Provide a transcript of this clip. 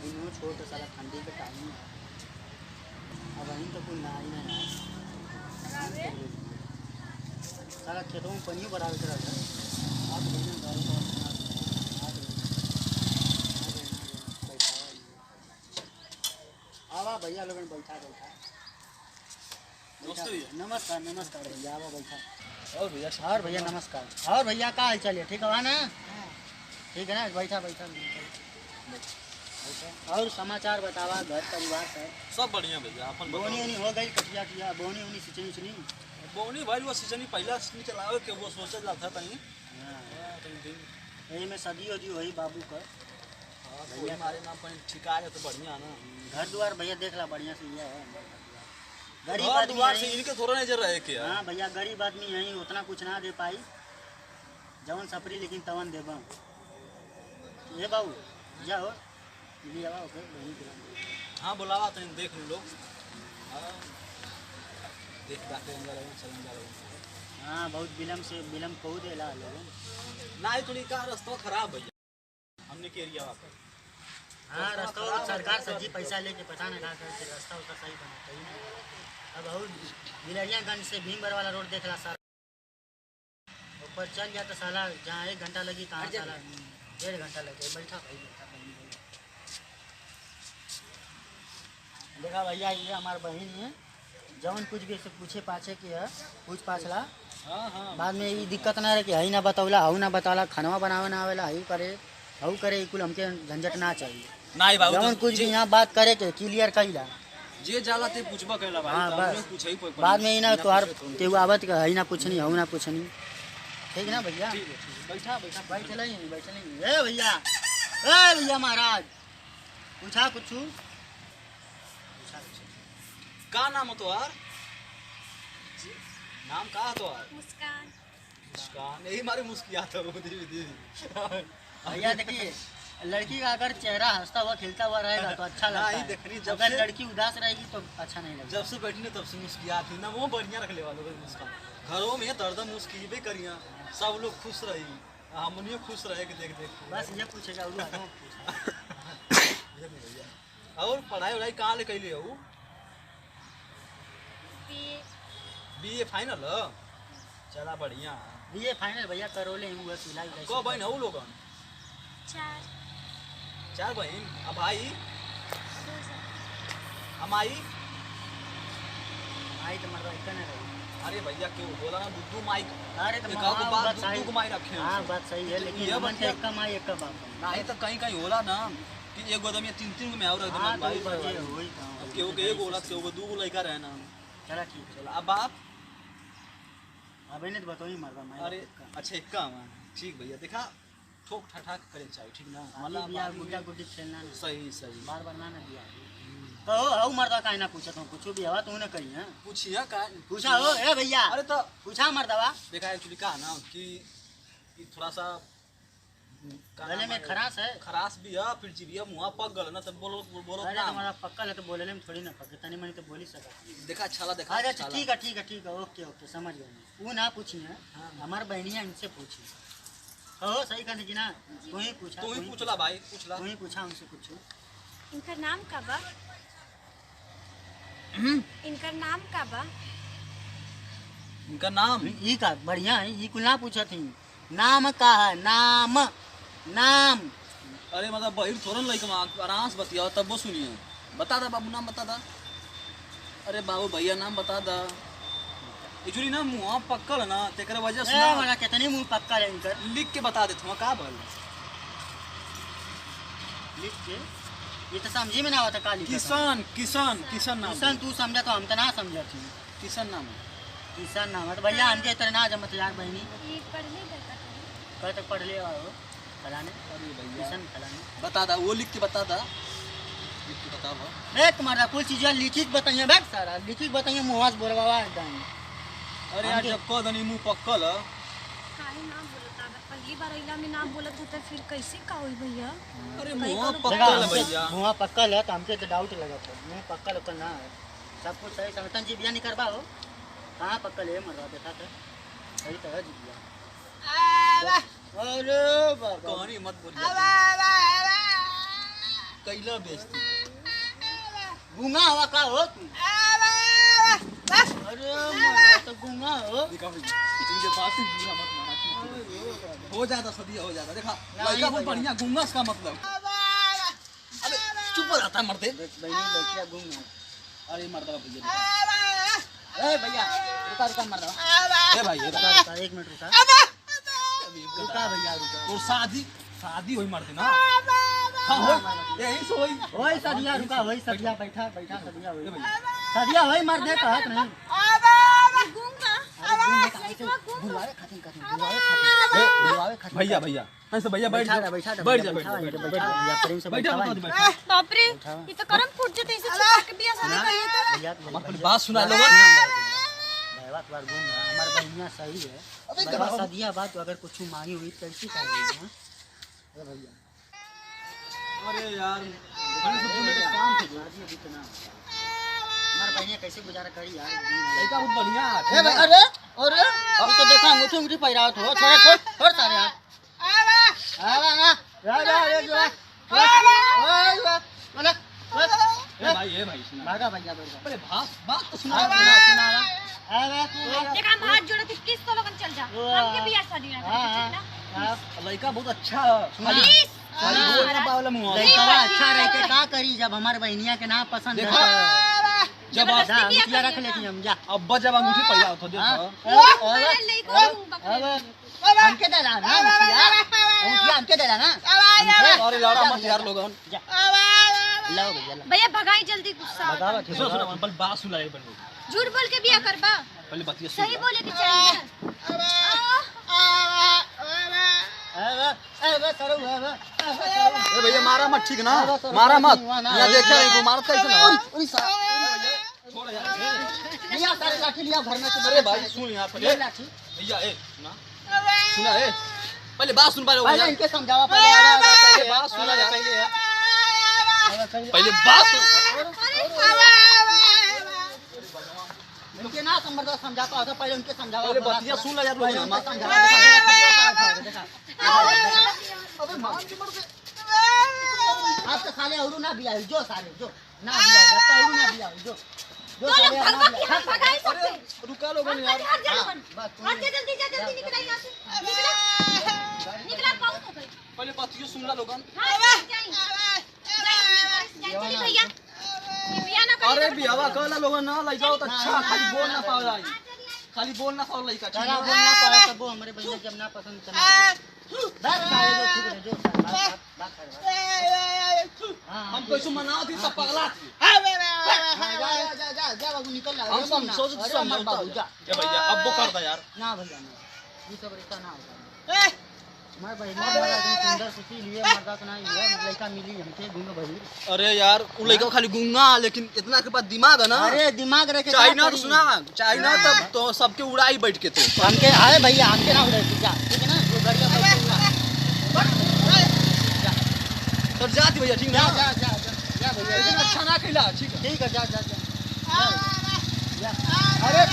दिनों छोड़ तो सारा ठंडी के टाइम है। अब वहीं तो कोई ना ही ना यार सारा खेतों में पानी भरा रहता है। आप लेने गाड़ी का आवा भैया लोगन बैठा बैठा। नमस्कार नमस्कार भैया आवा बैठा। और भैया नमस्कार। और भैया का हाल चाल है? ठीक है ना? ठीक है ना? बैठा बैठा। और समाचार बतावा घर परिवार सब बढ़िया भैया। अपन बोनी उनी हो गई कटिया किया बोनी उनी सिंचनी उचनी बोनी भाई वो सिंचनी पहला सिंचनी चलावे के वो सोचे ला था तनी यही में सदी उदी हुई बाबू का। भैया हमारे नाम पर ठिका है तो बढ़िया ना। घर द्वार भैया देख ला बढ़िया से ये है। गरीब आदमी से इनके थोड़ा नजर रहे के। हाँ भैया गरीब आदमी यही उतना कुछ ना दे पाई जवन सपरी लेकिन तवन देबा। ये बाबू जाओ ले आओ फिर वहीं पे। हाँ बुलावा तो देख लो लोग देख जाते अंदर चलन जा रहे। हाँ बहुत विलम्ब को देला लोग ना ही थोड़ी का रास्ता खराब भैया हमने के एरिया वहाँ पर। हाँ रास्ता सरकार सब्जी पैसा लेके पता ना का करके रास्ता उसका सही बनाता ही। अब और बिलरियागंज से भीमबर वाला रोड देख ला सारा ऊपर चल जाता साला जहाँ 1 घंटा लगी कहाँ साला 1.5 घंटा लगे। बैठा भाई बैठा देखा भैया ये हमारे बहन है जवन कुछ भी से पूछे पाछे के है पूछ पाछला। हाँ बाद में ये दिक्कत ना रहे कि हई ना बतौला हऊ ना बतौला खानवा बनावे ना आवेला हई करे हऊ करे कुल हमके झंझट ना चाहिए। नहीं बाबू जवन कुछ भी यहाँ बात करे के क्लियर कइला जे जाला ते पूछबा कहला भाई। हाँ बस पूछई कोई बाद में इना तोहार तेऊ आवत के हई ना पूछनी हऊ ना पूछनी। ठीक ना भैया? बैठा बैठा बैठले ए भैया महाराज पूछा कुछ का नाम हो तोहार? नाम का है तोहार? मुस्कान। मुस्कान यही मारे मुस्कियात है वो धीरे धीरे। भैया देखिए लड़की का अगर चेहरा हंसता हुआ खिलता हुआ रहेगा तो अच्छा लगता है। देखनी अगर लड़की उदास रहेगी तो अच्छा नहीं लगता। जब से बैठी तब से मुस्कियात ना वो बढ़िया रख ले वालों मुस्कान घरों में दर्द मुस्किबे करिया सब लोग खुश रही हमनियो खुश रहे कि देख देख बस ये पूछेगा और पढ़ाई वढ़ाई कहाँ ले कैले हो? बीए फाइनल चला बढ़िया। बीए फाइनल भैया करोले हुआ सिलाई को बहन हो लोगन? 4 बहन। अब भाई हम आई तो मरवा इतना रही। अरे भैया क्यों बोला ना दुद्दू माई। अरे तो बात दुद्दू माई रखे। हाँ बात सही है लेकिन ये मन एक का माई एक का बाप नहीं तो कहीं कहीं होला ना कि एक गोदम या 3 में और एकदम भाई अब केहू के एक होला केहू के 2 लड़का रहे ना। चला ठीक चला अब बाप अब इन्हें बताओ ही मरवा मैं। अरे अच्छा एक काम है ठीक भैया देखा ठोक ठाक करे चाहिए ठीक ना मतलब बिया गुड्डा गुड्डी खेलना सही सही बार बार ना दिया तो हऊ मर्दा काहे ना पूछत हूं कुछ भी हवा तूने कही है पूछिया का पूछा हो ए भैया। अरे तो पूछा मर्दवा देखा एक्चुअली का ना कि थोड़ा सा गले में खराश है। खराश भी है फिर जीविया मुंह पक गल ना तब बोलो बोलो अरे तुम्हारा पक्का है तो बोलने में थोड़ी ना पके तनी मनी तो बोल ही सका। देखा अच्छा देखा अच्छा ठीक है ओके समझ गए। वो ना पूछी है हमार बहनिया इनसे पूछी हो सही कहने की ना तू ही पूछा तू ही पूछला भाई पूछला तू ही पूछा उनसे पूछो। इनका नाम का बा? इनका नाम का बा? इनका नाम ई का बढ़िया है ई कुल ना पूछा थी नाम का है नाम नाम। अरे मतलब बहिर थोड़न लइका आराम से बतियाओ तब वो सुनिए बता दा बाबू नाम बता दा। अरे बाबू भैया नाम बता दा एक्चुअली ना मुंह पक्कल ना तेकर वजह से ना वाला कितने मुंह पक्का है इनका लिख के बता देत हूं का बोल लिख के ये तो समझी में ना होता काली किसान किसान किसान नाम किसान तू समझा तो हम तो ना समझा थी किसान नाम किसान नाम है तो भैया हमके इतना ना जमत यार बहनी ये पढ़ने लगा कल तक पढ़ ले आओ फलाने अरे भैया किसान फलाने बता दा वो लिख के बता दा लिख के बता बा एक तुम्हारा कुछ चीज लिखित बताइए बैठ सारा लिखित बताइए मुंह से बोलवा एकदम। अरे यार जब कह दनी मुंह पक्कल काहे नाम बोलता है? पहली बार इला में नाम बोलत होता फिर कैसे का होई भैया? अरे मुंह पक्कल भैया मुंह पक्कल है तो हमके तो डाउट लगा था मुंह पक्कल होकर ना है सब कुछ सही समझतन जी बिया नहीं करवा हो कहाँ पक्कल है मरवा देखा था सही तो है जी बिया। अरे बाबा कहानी मत बोलिए कैला बेइज्जती गूंगा हवा का हो तू? अरे मर्दा तो गूंगा हो। देखा भैया इनके पास ही बुरा मत माना हो जाता सदिया हो जाता देखा लड़का बहुत बढ़िया गूंगा इसका मतलब अबे चुप रहता है मर्दे बहनी लड़कियां गूंगा। अरे मर्दा भैया ए भैया रुका रुका मर्दा। ए भाई ये रुका रुका 1 मिनट रुका। रुका भैया रुका। और शादी शादी होई मर्दे ना हां हो यही से होई ओए सदिया रुका ओए सदिया बैठा बैठा सदिया होई। सदिया होई मर दे कहत नहीं। गूंगा बुलावे खातिर बुलावे खातिर भैया भैया ऐसे भैया बैठ जा बैठा बैठ जा बैठा भैया प्रेम से बैठा बैठा बैठा बाप रे ये तो करम फूट जते ऐसे छुपा के बियाह शादी करिए तो भैया अपनी बात सुना लो भैया बार गूंगा हमार बहनिया सही है। बड़ा सदिया बात अगर कुछ मांगी हुई कैसी करेगी हां ए भैया। अरे यार काम थे आदमी कितना हमार बहनिया कैसे गुजारा करी यार। लड़का बहुत बढ़िया ए भाई अरे अरे अब तो देखा अंगूठी अंगूठी पहिरा हो छोड़ छोड़ छोड़ सारे यार आवा ना जा जा जा जा ए भाई सुना भागा भैया भागा अरे बात तो सुना सुना सुनावा आवा देखा हम हाथ जोड़े तो किस तो लोगन चल जा हमके बियाह शादी ना करिए ठीक ना लड़का बहुत अच्छा प्लीज खाली बोल ना पावला मुंह लड़का अच्छा रह के का करी जब हमार बहनिया के ना पसंद है देखो, जब आप जा अंगूठिया रख लेती हम जा अब्बा जब अंगूठी पहिरा तो देखो अरे लइको गूंगा अब हमके देला ना अंगूठिया हमके देला ना अरे लड़ा मत यार लोगन लाओ भैया भैया भगाई जल्दी गुस्सा भगावा सुनो सुनो पहले बात सुना एक बार झूठ बोल के बियाह करबा पहले बतिया सुन सही बोले के चाहिए ए करो ए भैया मारा मत ठीक ना मारा मत यहाँ देखा नहीं को मारत कैसे ना छोड़ यार लिया सारे लाठी लिया घर में से अरे भाई सुन यार पहले ये लाठी भैया ए सुना ए पहले बात सुन पहले पहले इनके समझावा पहले बात सुना यार पहले पहले बात सुन इनके ना समझाता होता पहले उनके समझावा पहले बतिया सुन ले यार पहले लोग उनके समझावा देखा अबे मान के मर दे आप तो साले औरू ना बिया जो साले जो ना बिया अब तो औरू ना बिया जो जो साले ना बिया भगाई अरे रुका लोगन यार जल्दी जा जल्दी निकल यहाँ से निकला पाऊँ तो गई पहले बतिया सुन ला लोगन हाँ जाइए भैया ये बियाह ना अरे बियावा कहला लोगन ना लइका तो अच्छा खाली बोल ना पाओ जाई खाली बोल ना पाओ लइका जरा बोलना पड़ा तब वो हमारे बहन जब ना पसंद चला बस साले जो ठीक है जो बात कर हम कैसे मनाओ थी सब पगला थी जा बाबू निकल जा हम सब सोच मत बाबू जा ए भैया अब वो कर दे यार ना भैया ना ये सब रिश्ता ना होता मैं बहन सुंदर सुशी लिए मर्दा तो नहीं है लड़का मिली हमसे घूमे बही। अरे यार वो लड़का खाली गूंगा लेकिन इतना के पास दिमाग है ना अरे दिमाग रखे चाइना तो सुना चाइना तब तो सबके उड़ाई बैठ के थे हमके आए भैया हमके ना उड़े जा ठीक है ना जो गाड़ियां तो जाती भैया ठीक जा ना जा जा जा भैया लेकिन अच्छा ना खेला ठीक है ठीक है जा जा जा अरे